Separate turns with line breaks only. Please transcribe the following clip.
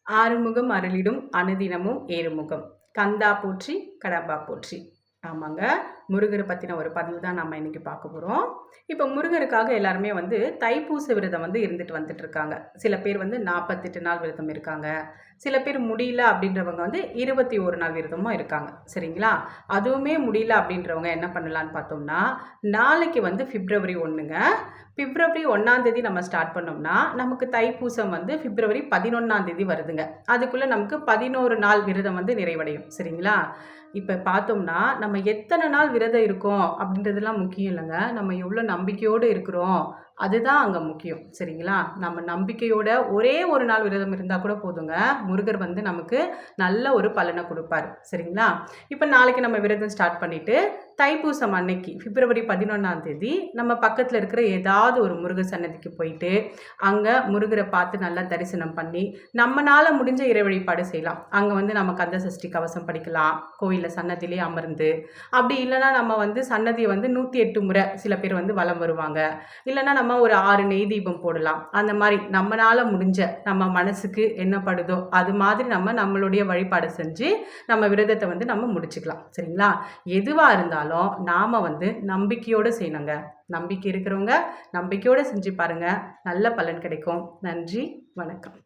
ஆறுமுகம் அருளிடும் அனுதினமும் ஏறுமுகம். கந்தா போற்றி, கடம்பா போற்றி. ஆமாங்க. முருகரை பற்றின ஒரு பதிவு தான் நம்ம இன்னைக்கு பார்க்க போகிறோம். இப்போ முருகருக்காக எல்லாருமே தைப்பூச விரதம் இருந்துட்டு வந்துட்டு இருக்காங்க. சில பேர் 48 நாள் விரதம் இருக்காங்க. சில பேர் முடியல அப்படின்றவங்க 21 நாள் விரதமும் இருக்காங்க. சரிங்களா? அதுவுமே முடியல அப்படின்றவங்க என்ன பண்ணலான்னு பார்த்தோம்னா, நாளைக்கு பிப்ரவரி 1ங்க. பிப்ரவரி 1ஆம் தேதி நம்ம ஸ்டார்ட் பண்ணோம்னா, நமக்கு தைப்பூசம் பிப்ரவரி 11ஆம் தேதி வருதுங்க. அதுக்குள்ள நமக்கு 11 நாள் விரதம் நிறைவடையும். சரிங்களா? இப்போ பார்த்தோம்னா, நம்ம எத்தனை நாள் விரதம் இருக்கோம் அப்படின்றதெல்லாம் முக்கியம் இல்லைங்க. நம்ம எவ்வளோ நம்பிக்கையோடு இருக்கிறோம், அதுதான் அங்கே முக்கியம். சரிங்களா? நம்ம நம்பிக்கையோட ஒரே ஒரு நாள் விரதம் இருந்தால் கூட போதுங்க. முருகர் நமக்கு நல்ல ஒரு பலனை கொடுப்பார். சரிங்களா? இப்போ நாளைக்கு நம்ம விரதம் ஸ்டார்ட் பண்ணிவிட்டு தைப்பூசம் அன்னைக்கு பிப்ரவரி 11ஆம் தேதி நம்ம பக்கத்தில் இருக்கிற ஏதாவது ஒரு முருகர் சன்னதிக்கு போயிட்டு அங்கே முருகரை பார்த்து நல்லா தரிசனம் பண்ணி நம்மளால் முடிஞ்ச இறை வழிபாடு செய்யலாம். அங்கே நம்ம கந்த சஷ்டி கவசம் படிக்கலாம், கோயிலில் சன்னதியிலே அமர்ந்து. அப்படி இல்லைன்னா நம்ம சன்னதியை 108 முறை சில பேர் வலம் வருவாங்க. இல்லைன்னா நம்ம ஒரு 6 நெய் தீபம் போடலாம். அந்த மாதிரி நம்மளால் முடிஞ்ச நம்ம மனசுக்கு என்ன படுதோ அது மாதிரி நம்மளுடைய வழிபாடு செஞ்சு நம்ம விரதத்தை நம்ம முடிச்சுக்கலாம். சரிங்களா? எதுவாக இருந்தாலும் நாம நம்பிக்கையோடு செய்யணுங்க. நம்பிக்கை இருக்கிறவங்க நம்பிக்கையோடு செஞ்சு பாருங்க, நல்ல பலன் கிடைக்கும். நன்றி, வணக்கம்.